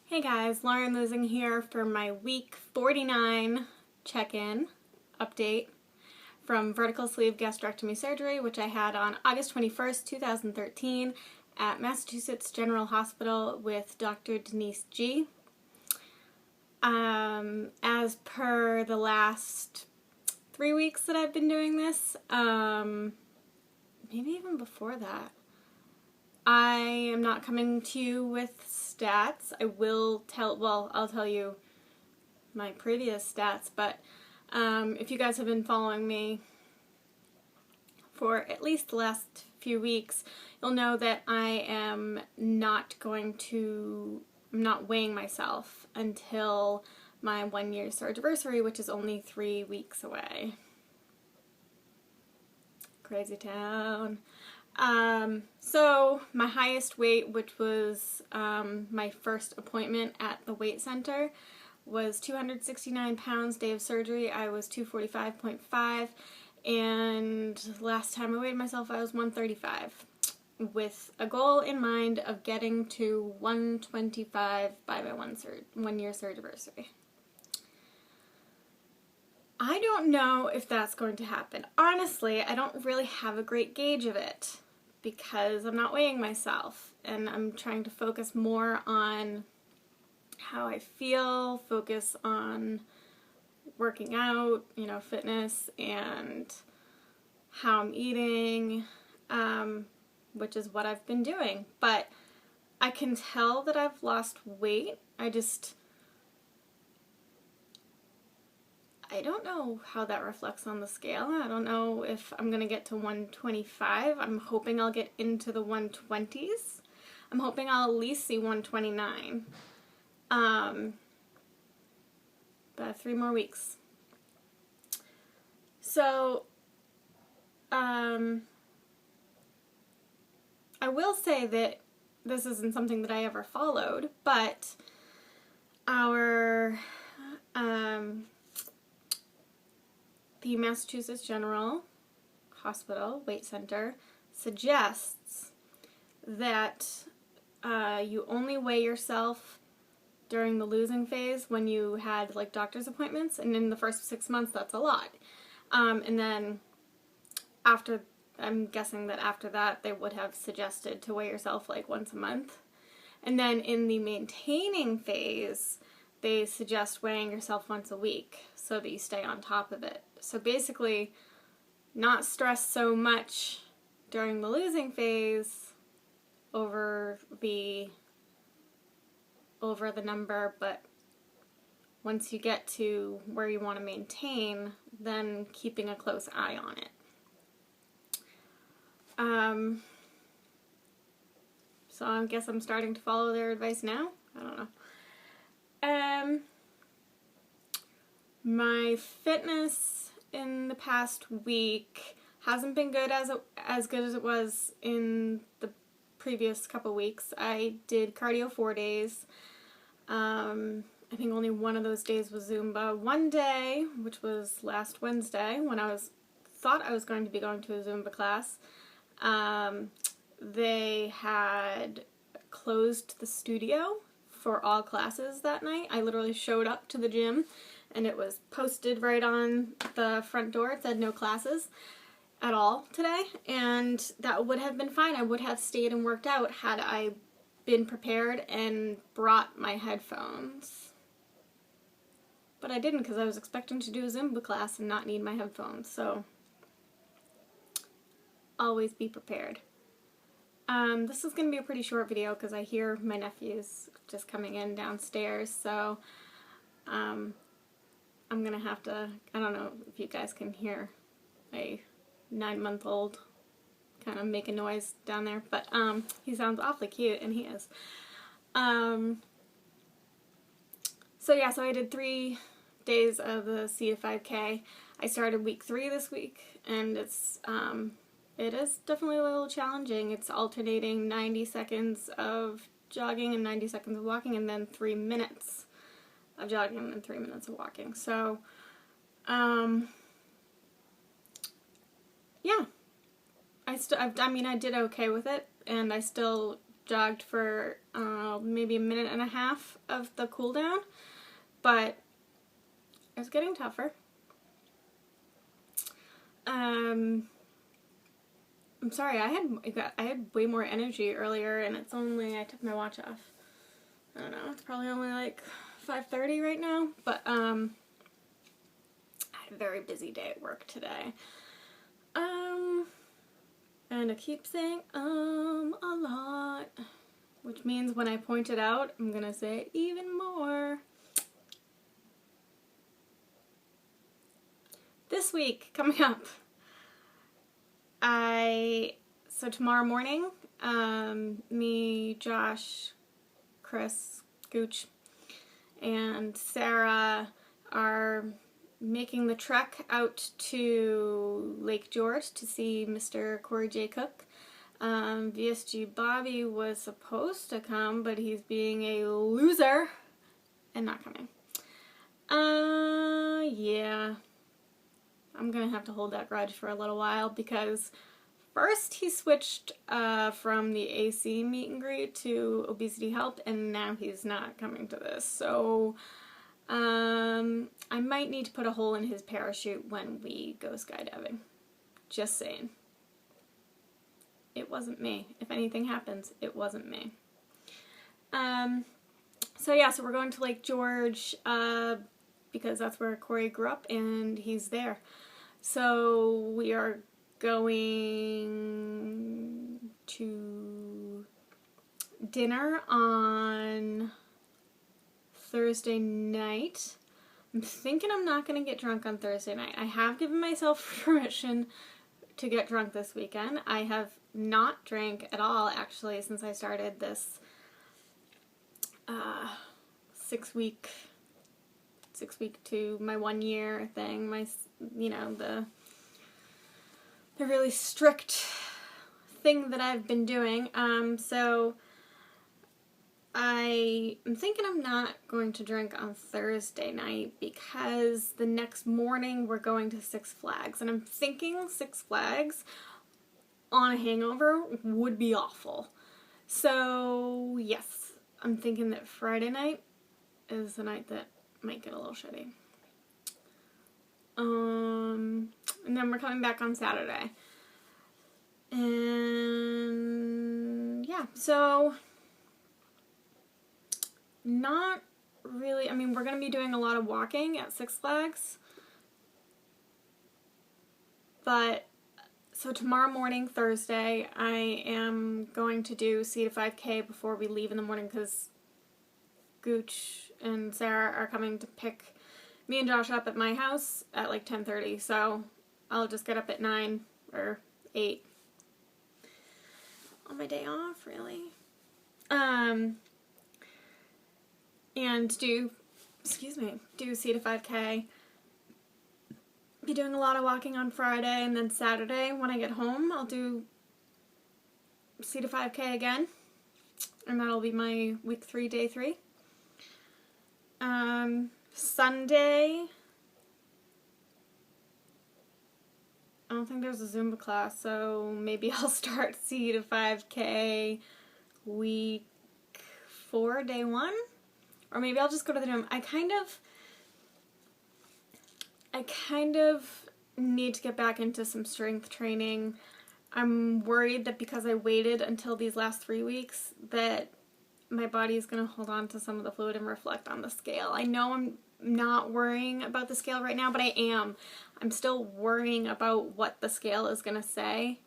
Hey guys, Lauren Losing here for my week 49 check-in update from vertical sleeve gastrectomy surgery, which I had on August 21st, 2013 at Massachusetts General Hospital with Dr. Denise G. As per the last 3 weeks that I've been doing this, maybe even before that, I am not coming to you with stats. I'll tell you my previous stats, but if you guys have been following me for at least the last few weeks, you'll know that I am not weighing myself until my 1-year surgery, which is only 3 weeks away. Crazy town. So my highest weight, which was my first appointment at the weight center, was 269 pounds day of surgery. I was 245.5, and last time I weighed myself I was 135, with a goal in mind of getting to 125 by my 1-year surgery. I don't know if that's going to happen. Honestly, I don't really have a great gauge of it because I'm not weighing myself, and I'm trying to focus more on how I feel, focus on working out, fitness, and how I'm eating, which is what I've been doing. But I can tell that I've lost weight. I don't know how that reflects on the scale. I don't know if I'm going to get to 125. I'm hoping I'll get into the 120s. I'm hoping I'll at least see 129. But 3 more weeks. So, I will say that this isn't something that I ever followed, but the Massachusetts General Hospital Weight Center suggests that you only weigh yourself during the losing phase when you had doctor's appointments, and in the first 6 months that's a lot. And then I'm guessing that after that they would have suggested to weigh yourself once a month. And then in the maintaining phase, they suggest weighing yourself once a week so that you stay on top of it. So basically, not stress so much during the losing phase over the number, but once you get to where you want to maintain, then keeping a close eye on it. So I guess I'm starting to follow their advice now. I don't know. My fitness in the past week hasn't been good as good as it was in the previous couple weeks. I did cardio 4 days. I think only one of those days was Zumba. One day, which was last Wednesday, when I thought I was going to be going to a Zumba class, they had closed the studio for all classes that night. I literally showed up to the gym and it was posted right on the front door. It said no classes at all today, and that would have been fine. I would have stayed and worked out had I been prepared and brought my headphones. But I didn't, because I was expecting to do a Zumba class and not need my headphones, so always be prepared. This is going to be a pretty short video because I hear my nephews just coming in downstairs, so I'm going to have to, I don't know if you guys can hear a 9-month-old kind of make a noise down there, but he sounds awfully cute, and he is. So I did 3 days of the C to 5K. I started week 3 this week, and it is definitely a little challenging. It's alternating 90 seconds of jogging and 90 seconds of walking, and then 3 minutes of jogging and then 3 minutes of walking. So, yeah. I did okay with it, and I still jogged for maybe a minute and a half of the cool down, but it was getting tougher. I'm sorry, I had way more energy earlier, and it's only, I took my watch off. I don't know, it's probably only like 5:30 right now, but I had a very busy day at work today. And I keep saying a lot, which means when I point it out, I'm gonna say it even more. This week, coming up, so tomorrow morning, me, Josh, Chris, Gooch, and Sarah are making the trek out to Lake George to see Mr. Corey J. Cook. VSG Bobby was supposed to come, but he's being a loser and not coming. Yeah. I'm gonna have to hold that grudge for a little while, because first he switched from the AC meet and greet to Obesity Help, and now he's not coming to this. So I might need to put a hole in his parachute when we go skydiving. Just saying. It wasn't me. If anything happens, it wasn't me. So yeah, so we're going to Lake George because that's where Corey grew up, and he's there. So we are going to dinner on Thursday night. I'm thinking I'm not going to get drunk on Thursday night. I have given myself permission to get drunk this weekend. I have not drank at all, actually, since I started this 6-week to my 1 year thing. My, the really strict thing that I've been doing. So I am thinking I'm not going to drink on Thursday night, because the next morning we're going to Six Flags, and I'm thinking Six Flags on a hangover would be awful. So yes, I'm thinking that Friday night is the night that might get a little shitty. And then we're coming back on Saturday. And yeah, so not really, I mean, we're going to be doing a lot of walking at Six Flags. But, so tomorrow morning, Thursday, I am going to do C to 5K before we leave in the morning, because Gooch and Sarah are coming to pick me and Josh up at my house at like 10:30. So I'll just get up at 9 or 8 on my day off, really. And do C to 5K. Be doing a lot of walking on Friday, and then Saturday when I get home I'll do C to 5K again, and that'll be my week 3, day 3. Sunday, I don't think there's a Zumba class, so maybe I'll start C to 5K week 4, day 1, or maybe I'll just go to the gym. I kind of need to get back into some strength training. I'm worried that because I waited until these last 3 weeks that my body is going to hold on to some of the fluid and reflect on the scale. I know I'm not worrying about the scale right now, but I am. I'm still worrying about what the scale is going to say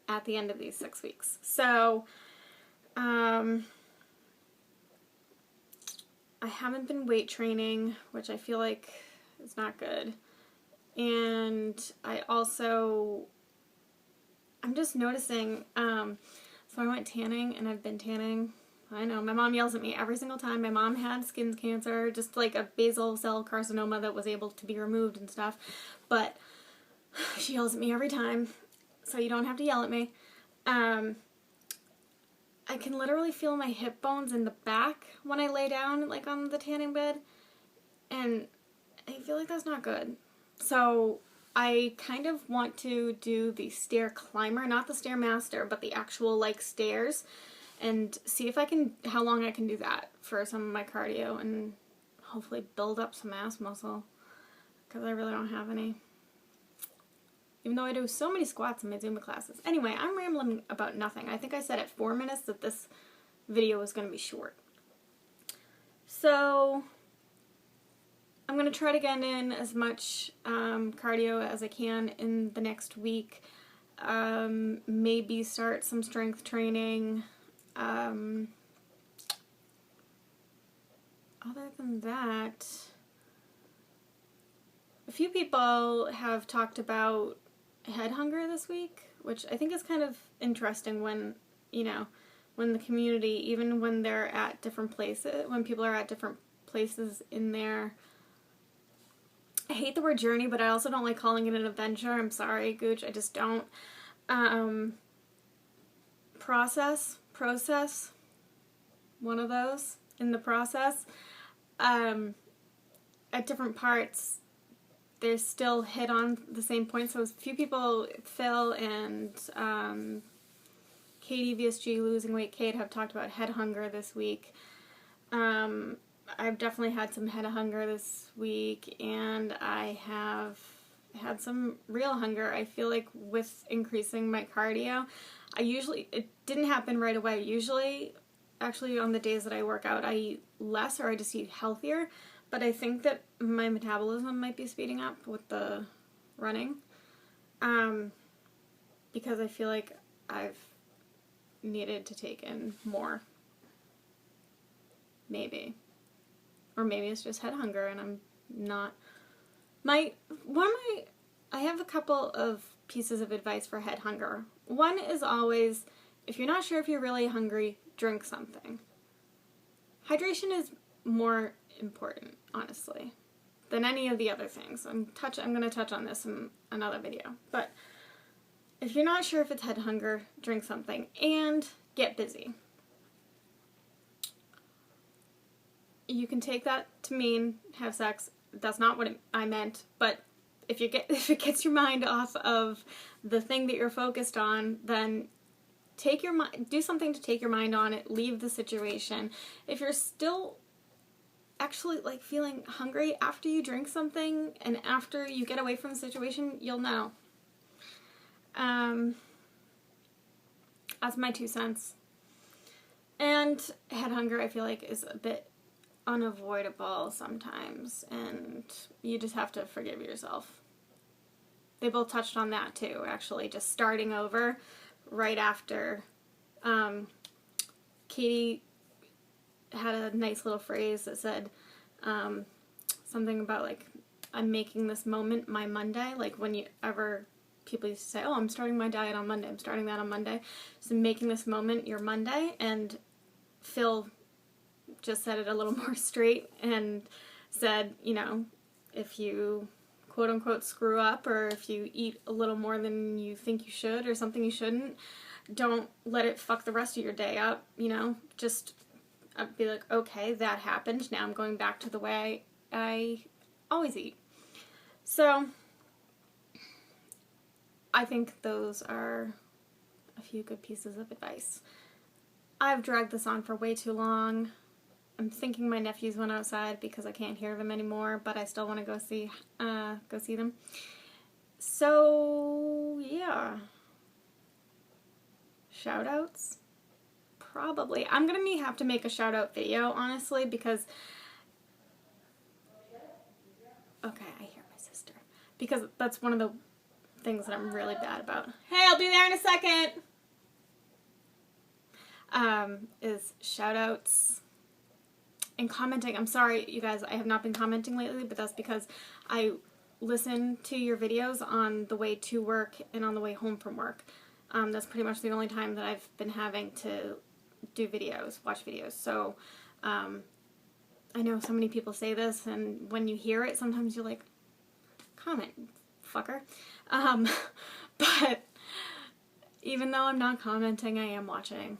at the end of these 6 weeks. So, I haven't been weight training, which I feel like is not good. And I'm just noticing, so I went tanning, and I've been tanning. I know, my mom yells at me every single time. My mom had skin cancer, just like a basal cell carcinoma that was able to be removed and stuff. But she yells at me every time, so you don't have to yell at me. I can literally feel my hip bones in the back when I lay down, like on the tanning bed. And I feel like that's not good. So I kind of want to do the stair climber, not the Stairmaster, but the actual like stairs. and see if I can, how long I can do that for some of my cardio and hopefully build up some ass muscle, because I really don't have any. Even though I do so many squats in my Zumba classes. Anyway, I'm rambling about nothing. I think I said at 4 minutes that this video was going to be short. So I'm going to try to get in as much cardio as I can in the next week. Maybe start some strength training. Other than that, a few people have talked about head hunger this week, which I think is kind of interesting when, you know, when the community, even when they're at different places, when people are at different places in their, I hate the word journey, but I also don't like calling it an adventure. I'm sorry, Gooch, I just don't. Process, one of those, in the process. At different parts, they still hit on the same point. So a few people, Phil and Katie, VSG, Losing Weight Kate, have talked about head hunger this week. I've definitely had some head hunger this week, and I have had some real hunger. I feel like with increasing my cardio, it didn't happen right away. Usually, actually on the days that I work out, I eat less or I just eat healthier. But I think that my metabolism might be speeding up with the running, because I feel like I've needed to take in more. Maybe. Or maybe it's just head hunger and I'm not... I have a couple of pieces of advice for head hunger. One is always, if you're not sure if you're really hungry, drink something. Hydration is more important, honestly, than any of the other things. I'm going to touch on this in another video. But if you're not sure if it's head hunger, drink something and get busy. You can take that to mean have sex. That's not what I meant, but if it gets your mind off of the thing that you're focused on, then do something to take your mind on it, leave the situation. If you're still actually like feeling hungry after you drink something and after you get away from the situation, you'll know. That's my 2 cents. And head hunger, I feel like, is a bit unavoidable sometimes, and you just have to forgive yourself. They both touched on that too, actually, just starting over right after. Katie had a nice little phrase that said something about, like, I'm making this moment my Monday. Like, people used to say, oh, I'm starting my diet on Monday, I'm starting that on Monday. So making this moment your Monday, and Phil just said it a little more straight and said, you know, if you quote-unquote screw up, or if you eat a little more than you think you should or something you shouldn't, don't let it fuck the rest of your day up, you know, just be like, okay, that happened, now I'm going back to the way I always eat. So I think those are a few good pieces of advice. I've dragged this on for way too long. I'm thinking my nephews went outside because I can't hear them anymore, but I still want to go see them. So, yeah. Shoutouts? Probably. I'm going to have to make a shout-out video, honestly, because... Okay, I hear my sister. Because that's one of the things that I'm really bad about. Hey, I'll be there in a second! Is shout-outs and commenting. I'm sorry, you guys, I have not been commenting lately, but that's because I listen to your videos on the way to work and on the way home from work. That's pretty much the only time that I've been having to do videos, watch videos. So, I know so many people say this, and when you hear it, sometimes you're like, comment, fucker. But even though I'm not commenting, I am watching.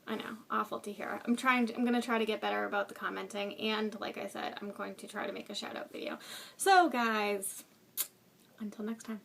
I know, awful to hear. I'm going to try to get better about the commenting, and like I said, I'm going to try to make a shout out video. So guys, until next time.